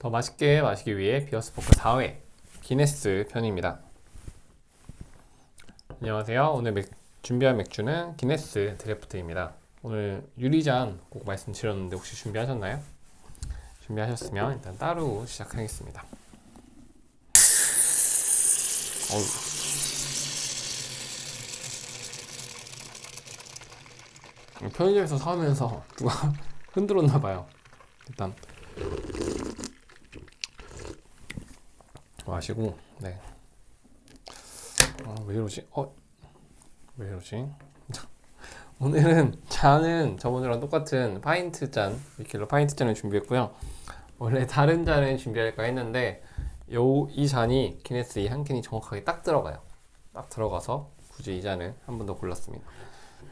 더 맛있게 마시기 위해 비어스포크 4회 기네스 편입니다. 안녕하세요. 오늘 준비한 맥주는 기네스 드래프트입니다. 오늘 유리잔 꼭 말씀드렸는데 혹시 준비하셨나요? 준비하셨으면 일단 따로 시작하겠습니다. 편의점에서 사오면서 누가 흔들었나봐요. 일단 마시고, 네. 왜 이러지? 왜 이러지? 오늘은 잔은 저번이랑 똑같은 파인트 잔, 1kg 파인트 잔을 준비했고요. 원래 다른 잔을 준비할까 했는데 이 잔이 기네스 이 한 캔이 정확하게 딱 들어가요. 딱 들어가서 굳이 이 잔을 한 번 더 골랐습니다.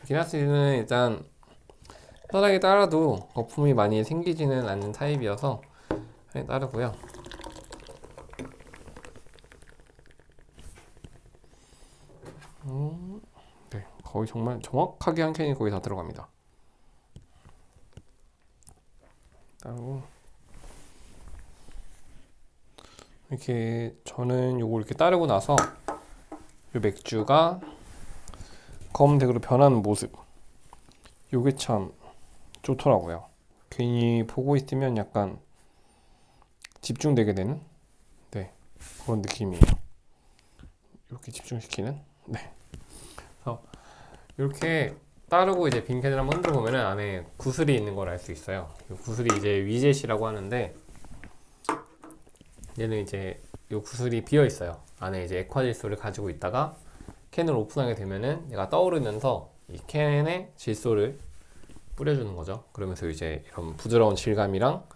기네스는 일단 편하게 따라도 거품이 많이 생기지는 않는 타입이어서 그냥 따르고요. 네, 거의 정말 정확하게 한 캔이 거의 다 들어갑니다. 따르고 이렇게 저는 요거 이렇게 따르고 나서 요 맥주가 검은색으로 변하는 모습, 요게 참 좋더라고요. 괜히 보고 있으면 약간 집중되게 되는, 네, 그런 느낌이에요. 이렇게 집중시키는, 네. 그래서 이렇게 따르고 이제 빈캔을 한번 흔들어 보면은 안에 구슬이 있는 걸 알 수 있어요. 이 구슬이 이제 위젯이라고 하는데, 얘는 이제 이 구슬이 비어 있어요. 안에 이제 액화 질소를 가지고 있다가 캔을 오픈하게 되면은 얘가 떠오르면서 이 캔에 질소를 뿌려주는 거죠. 그러면서 이제 이런 부드러운 질감이랑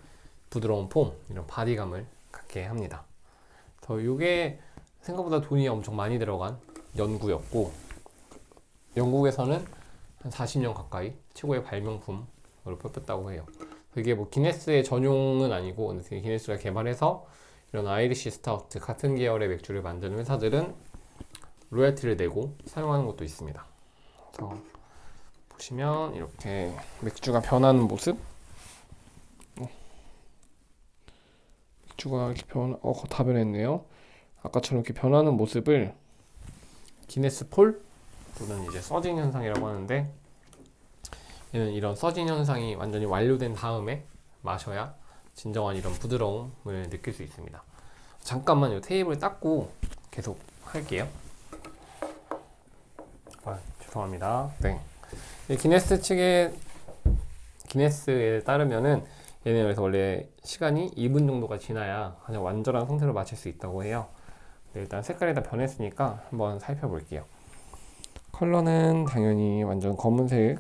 부드러운 폼, 이런 바디감을 갖게 합니다. 그래서 이게 생각보다 돈이 엄청 많이 들어간 연구였고, 영국에서는 한 40년 가까이 최고의 발명품으로 뽑혔다고 해요. 이게 뭐 기네스의 전용은 아니고, 기네스가 개발해서 이런 아이리시 스타우트 같은 계열의 맥주를 만드는 회사들은 로열티를 내고 사용하는 것도 있습니다. 그래서 보시면 이렇게 맥주가 변하는 모습, 맥주가 이렇게 다 변했네요. 아까처럼 이렇게 변하는 모습을 기네스 폴 또는 이제 서진 현상이라고 하는데, 얘는 이런 서진 현상이 완전히 완료된 다음에 마셔야 진정한 이런 부드러움을 느낄 수 있습니다. 잠깐만 이 테이블 닦고 계속 할게요. 죄송합니다. 네. 기네스에 따르면은 얘는 그래서 원래 시간이 2분 정도가 지나야 가장 완전한 상태로 마실 수 있다고 해요. 네, 일단 색깔이 다 변했으니까 한번 살펴볼게요. 컬러는 당연히 완전 검은색에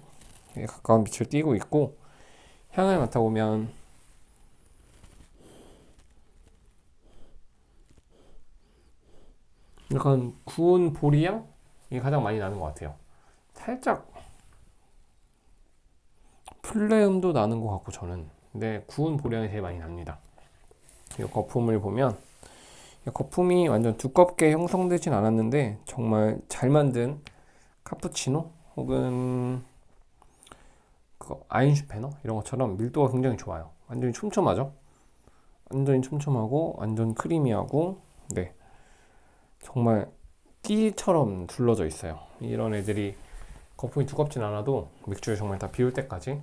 가까운 빛을 띠고 있고, 향을 맡아보면 약간 구운 보리향이 가장 많이 나는 것 같아요. 살짝 플레음도 나는 것 같고 저는, 근데 구운 보리향이 제일 많이 납니다. 이 거품을 보면 거품이 완전 두껍게 형성되진 않았는데 정말 잘 만든 카푸치노 혹은 아인슈페너 이런 것처럼 밀도가 굉장히 좋아요. 완전히 촘촘하죠. 완전히 촘촘하고 완전 크리미하고, 네, 정말 띠처럼 둘러져 있어요. 이런 애들이 거품이 두껍진 않아도 맥주를 정말 다 비울 때까지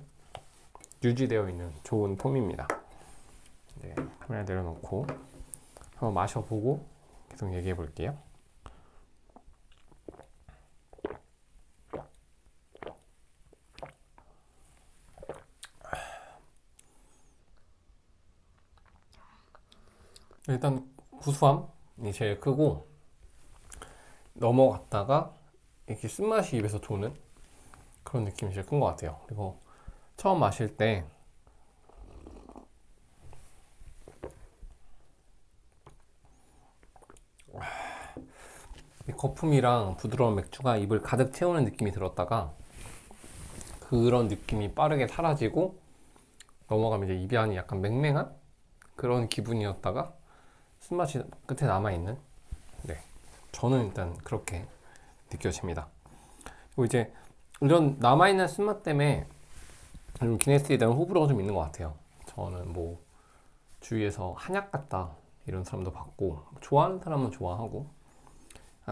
유지되어 있는 좋은 폼입니다. 네, 카메라 내려놓고 한번 마셔보고 계속 얘기해 볼게요. 일단 구수함이 제일 크고, 넘어갔다가 이렇게 쓴맛이 입에서 도는 그런 느낌이 제일 큰 것 같아요. 그리고 처음 마실 때 이 거품이랑 부드러운 맥주가 입을 가득 채우는 느낌이 들었다가 그런 느낌이 빠르게 사라지고 넘어가면 이제 입이 안이 약간 맹맹한 그런 기분이었다가 쓴맛이 끝에 남아있는, 네, 저는 일단 그렇게 느껴집니다. 그리고 이제 이런 남아있는 쓴맛 때문에 기네스에 대한 호불호가 좀 있는 것 같아요. 저는 뭐 주위에서 한약 같다 이런 사람도 봤고, 좋아하는 사람은 좋아하고,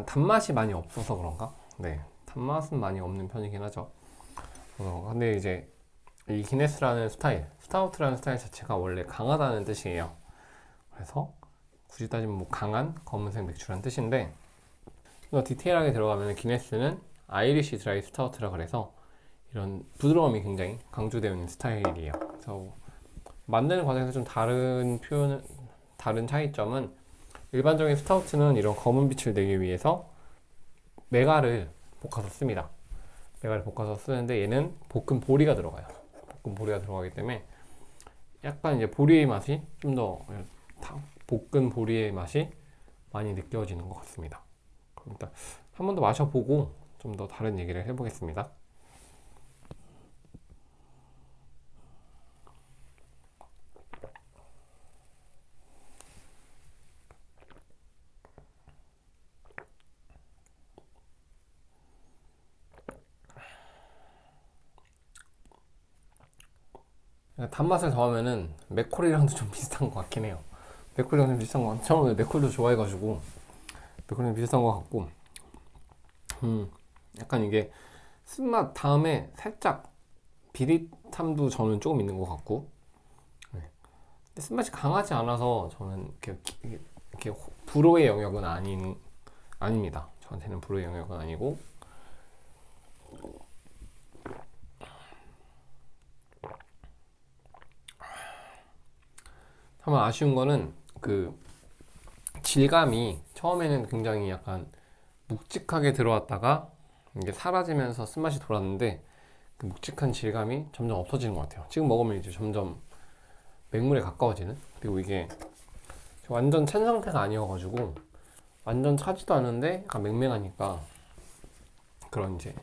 단맛이 많이 없어서 그런가? 네, 단맛은 많이 없는 편이긴 하죠. 근데 이제 이 기네스라는 스타일, 스타우트라는 스타일 자체가 원래 강하다는 뜻이에요. 그래서 굳이 따지면 뭐 강한 검은색 맥주라는 뜻인데, 더 디테일하게 들어가면 기네스는 아이리시 드라이 스타우트라 그래서 이런 부드러움이 굉장히 강조되어 있는 스타일이에요. 그래서 만드는 과정에서 좀 다른 차이점은, 일반적인 스타우트는 이런 검은 빛을 내기 위해서 메가를 볶아서 씁니다. 메가를 볶아서 쓰는데 얘는 볶은 보리가 들어가요. 볶은 보리가 들어가기 때문에 약간 이제 보리의 맛이 좀 더, 볶은 보리의 맛이 많이 느껴지는 것 같습니다. 그럼 일단 한 번 더 마셔보고 좀 더 다른 얘기를 해보겠습니다. 단맛을 더하면은 맥콜이랑도 좀 비슷한 것 같긴 해요. 맥콜이랑 좀 비슷한 것 같아요. 처음에 맥콜도 좋아해가지고 맥콜이랑 비슷한 것 같고, 약간 이게 쓴맛 다음에 살짝 비릿함도 저는 조금 있는 것 같고, 네. 근데 쓴맛이 강하지 않아서 저는 이렇게 불호의 영역은 아닙니다. 저한테는 불호의 영역은 아니고, 다만 아쉬운 거는 그 질감이 처음에는 굉장히 약간 묵직하게 들어왔다가 이게 사라지면서 쓴맛이 돌았는데, 그 묵직한 질감이 점점 없어지는 것 같아요. 지금 먹으면 이제 점점 맹물에 가까워지는. 그리고 이게 완전 찬 상태가 아니어가지고 완전 차지도 않은데 약간 맹맹하니까 그런 이제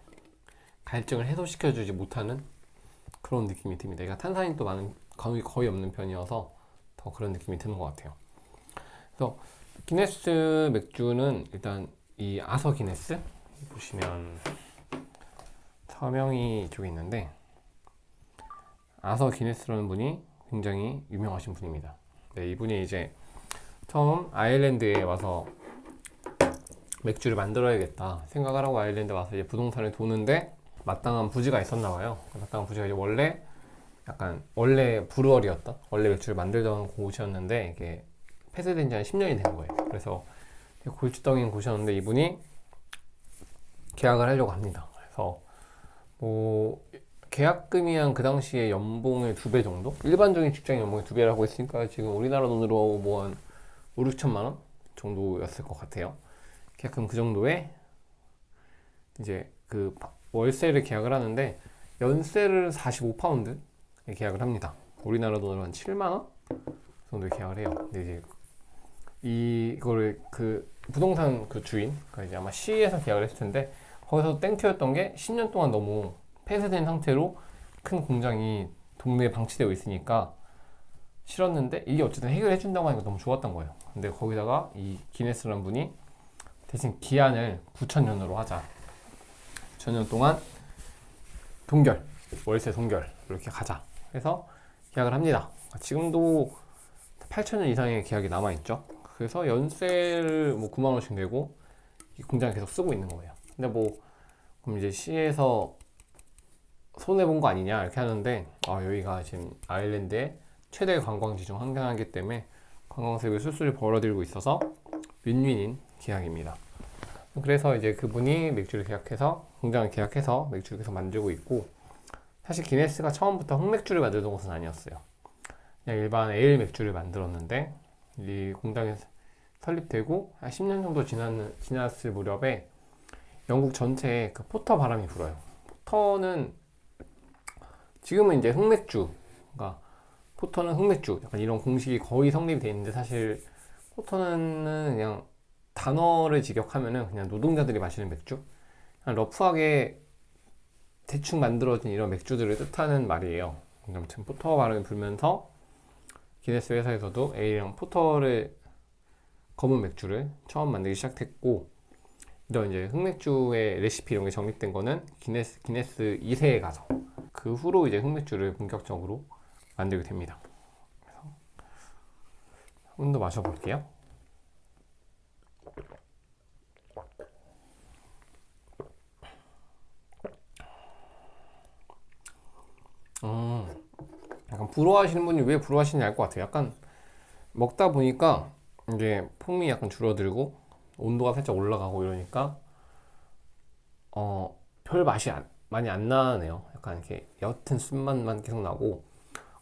갈증을 해소시켜주지 못하는 그런 느낌이 듭니다. 얘가 탄산이 또 거의 없는 편이어서 더 그런 느낌이 드는 것 같아요. 그래서 기네스 맥주는 일단 이 아서 기네스 보시면 서명이 이쪽에 있는데, 아서 기네스라는 분이 굉장히 유명하신 분입니다. 네, 이분이 이제 처음 아일랜드에 와서 맥주를 만들어야겠다 생각을 하고 아일랜드 와서 이제 부동산을 도는데 마땅한 부지가 있었나 봐요. 마땅한 부지가 이제 원래 브루어리였던, 원래 맥주를 만들던 곳이었는데 이게 폐쇄된 지 한 10년이 된 거예요. 그래서 골칫덩인 곳이었는데 이분이 계약을 하려고 합니다. 그래서 뭐 계약금이 한 그 당시에 연봉의 2배 정도? 일반적인 직장 연봉의 2배라고 했으니까 지금 우리나라 돈으로 뭐 한 5, 6천만 원 정도였을 것 같아요. 계약금 그 정도에 이제 그 월세를 계약을 하는데 연세를 45파운드에 계약을 합니다. 우리나라 돈으로 한 7만 원 정도에 계약을 해요. 근데 이제 이거를 그 부동산 그 주인, 그러니까 이제 아마 시에서 계약을 했을 텐데, 거기서 땡큐였던 게 10년 동안 너무 폐쇄된 상태로 큰 공장이 동네에 방치되어 있으니까 싫었는데, 이게 어쨌든 해결해 준다고 하니까 너무 좋았던 거예요. 근데 거기다가 이 기네스라는 분이 대신 기한을 9천년으로 하자, 9천년 동안 월세 동결 이렇게 가자 해서 계약을 합니다. 지금도 8천년 이상의 계약이 남아있죠. 그래서 연세를 뭐 9만 원씩 내고 이 공장을 계속 쓰고 있는 거예요. 근데 뭐 그럼 이제 시에서 손해 본 거 아니냐 이렇게 하는데, 여기가 지금 아일랜드의 최대 관광지 중 한 개이기 때문에 관광세를 술술 벌어들고 있어서 윈윈인 계약입니다. 그래서 이제 그분이 공장을 계약해서 맥주를 계속 만들고 있고, 사실 기네스가 처음부터 흑맥주를 만들던 곳은 아니었어요. 그냥 일반 에일 맥주를 만들었는데, 이 공장이 설립되고 한 10년 정도 지났을 무렵에 영국 전체에 그 포터 바람이 불어요. 포터는 지금은 이제 포터는 흑맥주, 약간 이런 공식이 거의 성립이 되어 있는데, 사실 포터는 그냥 단어를 직역하면은 그냥 노동자들이 마시는 맥주, 그냥 러프하게 대충 만들어진 이런 맥주들을 뜻하는 말이에요. 아무튼 포터 바람이 불면서 기네스 회사에서도 에일이랑 검은 맥주를 처음 만들기 시작했고, 이런 이제 흑맥주의 레시피 이런 게 정립된 거는 기네스 2세에 가서, 그 후로 이제 흑맥주를 본격적으로 만들게 됩니다. 좀 더 마셔볼게요. 약간 부러워하시는 분이 왜 부러워하시는지 알 것 같아요. 약간 먹다 보니까 이게 풍미 약간 줄어들고 온도가 살짝 올라가고 이러니까 별 맛이 많이 안 나네요. 약간 이렇게 옅은 쓴맛만 계속 나고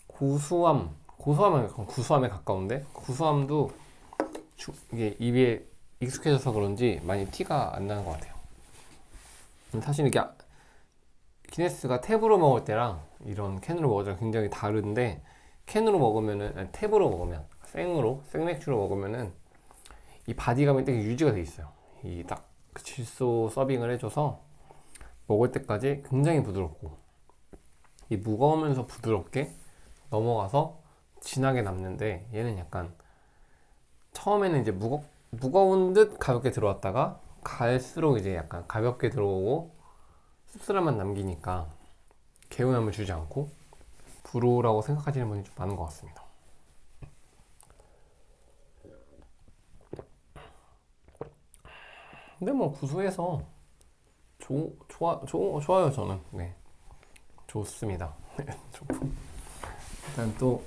고소함은 약간 구수함에 가까운데 구수함도 이게 입에 익숙해져서 그런지 많이 티가 안 나는 것 같아요. 사실 이게 기네스가 탭으로 먹을 때랑 이런 캔으로 먹을 때랑 굉장히 다른데 캔으로 먹으면은 아니, 탭으로 먹으면 생맥주로 먹으면은 이 바디감이 되게 유지가 돼 있어요. 이 딱 그 질소 서빙을 해줘서 먹을 때까지 굉장히 부드럽고 이 무거우면서 부드럽게 넘어가서 진하게 남는데 얘는 약간 처음에는 이제 무거운 듯 가볍게 들어왔다가 갈수록 이제 약간 가볍게 들어오고 씁쓸함만 남기니까 개운함을 주지 않고 불호라고 생각하시는 분이 좀 많은 것 같습니다. 근데 뭐 구수해서 좋아요 저는. 네, 좋습니다. 일단 또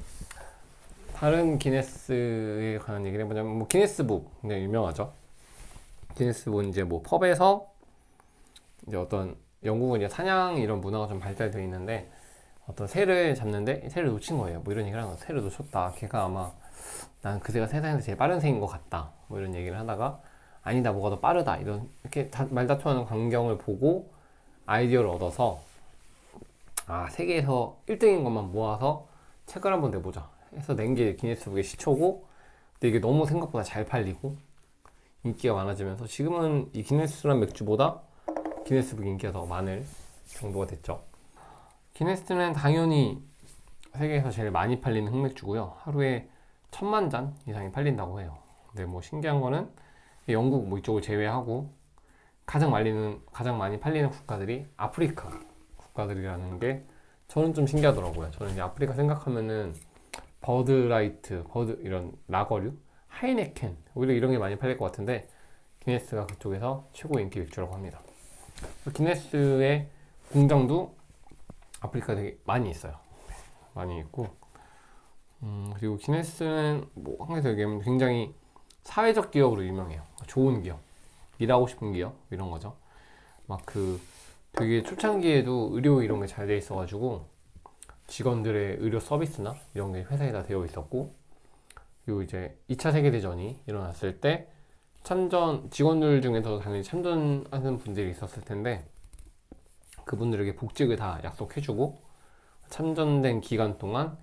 다른 기네스에 관한 얘기를 해보자면 뭐 기네스북 굉장히 유명하죠. 기네스북 이제 뭐 펍에서 이제 어떤 영국은 이제 사냥 이런 문화가 좀 발달되어 있는데 어떤 새를 잡는데 새를 놓친 거예요. 뭐 이런 얘기를 하는 거예요. 새를 놓쳤다. 걔가 아마 난 그 새가 세상에서 제일 빠른 새인 것 같다. 뭐 이런 얘기를 하다가 아니다 뭐가 더 빠르다 이렇게 말다툼하는 광경을 보고 아이디어를 얻어서 세계에서 1등인 것만 모아서 책을 한번 내보자 해서 낸 게 기네스북의 시초고 근데 이게 너무 생각보다 잘 팔리고 인기가 많아지면서 지금은 이 기네스란 맥주보다 기네스북 인기가 더 많을 정도가 됐죠. 기네스는 당연히 세계에서 제일 많이 팔리는 흑맥주고요. 하루에 1000만 잔 이상이 팔린다고 해요. 근데 뭐 신기한 거는 영국 뭐 이쪽을 제외하고 가장 많이 팔리는 국가들이 아프리카 국가들이라는 게 저는 좀 신기하더라고요. 저는 이제 아프리카 생각하면은 버드라이트, 이런 라거류, 하이네켄 오히려 이런 게 많이 팔릴 것 같은데 기네스가 그쪽에서 최고 인기 맥주라고 합니다. 기네스의 공장도 아프리카 되게 많이 있어요. 많이 있고 그리고 기네스는 뭐 한국에서 얘기하면 굉장히 사회적 기업으로 유명해요. 좋은 기업, 일하고 싶은 기업 이런 거죠. 막 되게 초창기에도 의료 이런 게 잘 돼 있어가지고 직원들의 의료 서비스나 이런 게 회사에 다 되어 있었고 그리고 이제 2차 세계대전이 일어났을 때 직원들 중에서 당연히 참전하는 분들이 있었을 텐데 그분들에게 복직을 다 약속해주고 참전된 기간 동안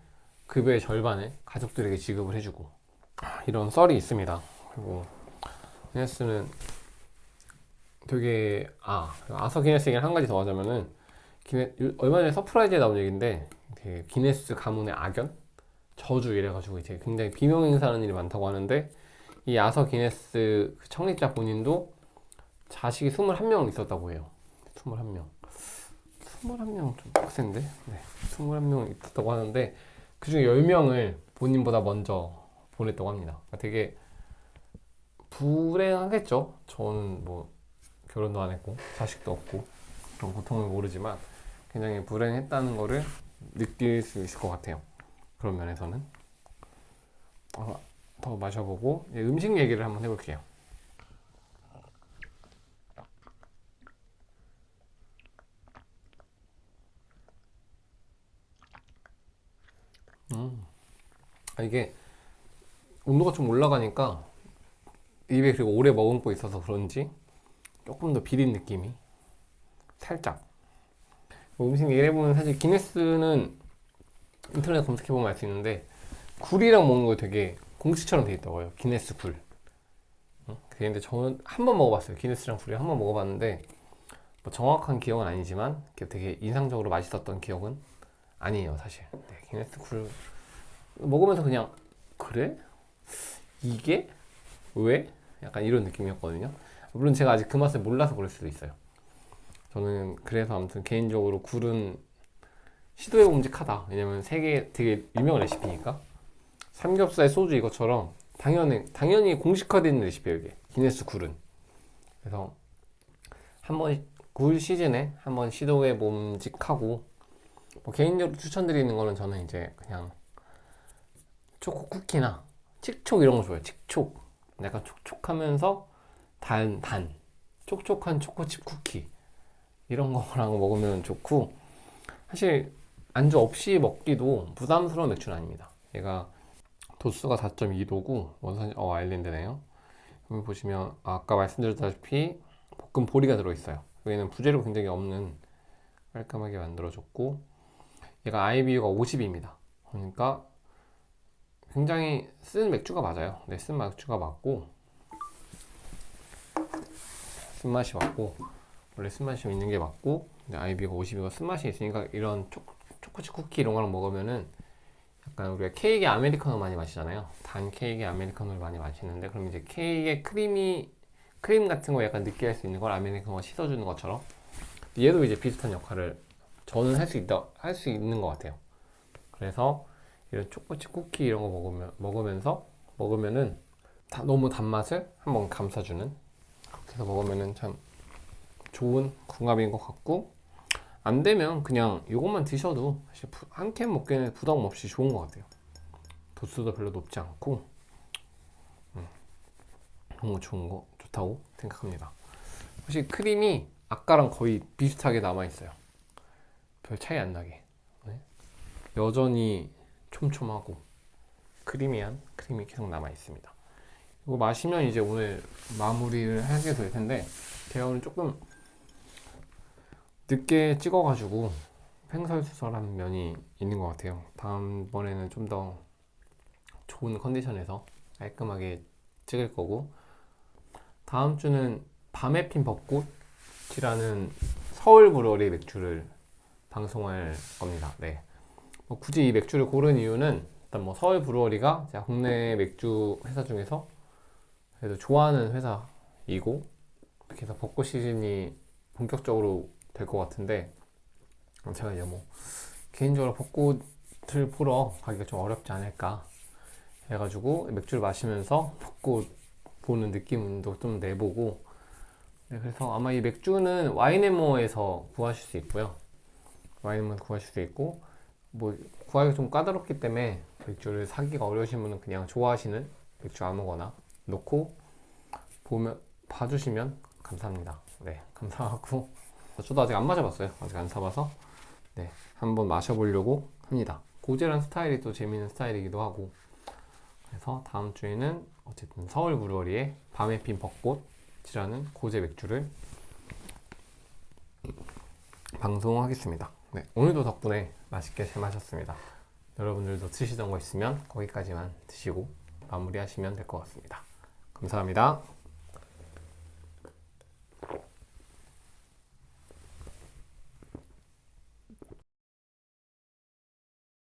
급여의 절반을 가족들에게 지급을 해주고 이런 썰이 있습니다. 그리고 기네스는 되게 아서 기네스 얘기를 한 가지 더 하자면은 얼마 전에 서프라이즈에 나온 얘기인데 기네스 가문의 악연? 저주 이래가지고 이제 굉장히 비명행사하는 일이 많다고 하는데 이 아서 기네스 창립자 본인도 자식이 21명 있었다고 해요. 21명. 21명 좀 빡센데? 네. 21명 있었다고 하는데 그 중에 10명을 본인보다 먼저 보냈다고 합니다. 그러니까 되게 불행하겠죠? 저는 뭐 결혼도 안 했고 자식도 없고 그런 고통을 모르지만 굉장히 불행했다는 거를 느낄 수 있을 것 같아요. 그런 면에서는 더 마셔보고 음식 얘기를 한번 해볼게요. 이게 온도가 좀 올라가니까 입에 그리고 오래 머금고 있어서 그런지 조금 더 비린 느낌이 살짝 음식 얘기를 해보면 사실 기네스는 인터넷 검색해보면 알 수 있는데 굴이랑 먹는 거 되게 공식처럼 돼 있다고요. 기네스 굴. 근데 저는 한 번 먹어봤어요. 기네스랑 굴이 한 번 먹어봤는데 뭐 정확한 기억은 아니지만 되게 인상적으로 맛있었던 기억은 아니에요 사실. 네, 기네스 굴 먹으면서 그냥 그래? 이게? 왜? 약간 이런 느낌이었거든요. 물론 제가 아직 그 맛을 몰라서 그럴 수도 있어요. 저는 그래서 아무튼 개인적으로 굴은 시도해봄직하다. 왜냐면 세계 되게 유명한 레시피니까 삼겹살 소주 이것처럼 당연히 공식화된 레시피예요, 이게. 기네스 굴은. 그래서 한번 굴 시즌에 한번 시도해 봄직하고, 뭐 개인적으로 추천드리는 거는 저는 이제 그냥 초코 쿠키나 칙촉 이런 거 좋아해요. 칙촉. 약간 촉촉하면서 단 촉촉한 초코칩 쿠키 이런 거랑 먹으면 좋고, 사실 안주 없이 먹기도 부담스러운 맥주는 아닙니다. 얘가 도수가 4.2도고 원산 아일랜드네요. 여기 보시면 아까 말씀드렸다시피 볶음 보리가 들어있어요. 여기는 부재료 굉장히 없는 깔끔하게 만들어졌고, 얘가 IBU가 50입니다. 그러니까 굉장히 쓴 맥주가 맞아요. 네, 쓴 맥주가 맞고, 쓴맛이 맞고, 원래 쓴맛이 있는 게 맞고, IBU가 50이고 쓴맛이 있으니까 이런 초코칩 쿠키 이런 거랑 먹으면은 약간 우리가 케이크 아메리카노 많이 마시잖아요. 단 케이크 아메리카노를 많이 마시는데, 그럼 이제 케이크의 크림 같은 거 약간 느끼할 수 있는 걸 아메리카노가 씻어주는 것처럼 얘도 이제 비슷한 역할을 저는 할 수 있는 것 같아요. 그래서 이런 초코칩 쿠키 이런 거 먹으면은 너무 단맛을 한번 감싸주는, 그렇게 해서 먹으면은 참 좋은 궁합인 것 같고, 안 되면 그냥 이것만 드셔도 사실 한 캔 먹기에는 부담 없이 좋은 것 같아요. 도수도 별로 높지 않고, 너무 좋다고 생각합니다. 혹시 크림이 아까랑 거의 비슷하게 남아있어요. 별 차이 안 나게. 네. 여전히 촘촘하고 크리미한 크림이 계속 남아있습니다. 이거 마시면 이제 오늘 마무리를 하게 될 텐데, 제가 오늘 조금 늦게 찍어가지고 횡설수설한 면이 있는 것 같아요. 다음번에는 좀 더 좋은 컨디션에서 깔끔하게 찍을 거고, 다음 주는 밤에 핀 벚꽃이라는 서울 브루어리 맥주를 방송할 겁니다. 네. 뭐 굳이 이 맥주를 고른 이유는 일단 뭐 서울 브루어리가 제가 국내 맥주 회사 중에서 그래도 좋아하는 회사이고, 이렇게 해서 벚꽃 시즌이 본격적으로 될 것 같은데, 제가 이제 뭐 개인적으로 벚꽃을 보러 가기가 좀 어렵지 않을까 해가지고 맥주를 마시면서 벚꽃 보는 느낌도 좀 내보고, 네, 그래서 아마 이 맥주는 와인앤모어에서 구하실 수 있고요. 와인앤모어에서 구하실 수 있고, 뭐 구하기가 좀 까다롭기 때문에 맥주를 사기가 어려우신 분은 그냥 좋아하시는 맥주 아무거나 놓고 봐주시면 감사합니다. 네, 감사하고, 저도 아직 안 마셔봤어요. 아직 안 사봐서 네, 한번 마셔보려고 합니다. 고제란 스타일이 또 재밌는 스타일이기도 하고, 그래서 다음 주에는 어쨌든 서울 브루어리의 밤에 핀 벚꽃이라는 고제 맥주를 방송하겠습니다. 네, 오늘도 덕분에 맛있게 잘 마셨습니다. 여러분들도 드시던 거 있으면 거기까지만 드시고 마무리하시면 될 것 같습니다. 감사합니다.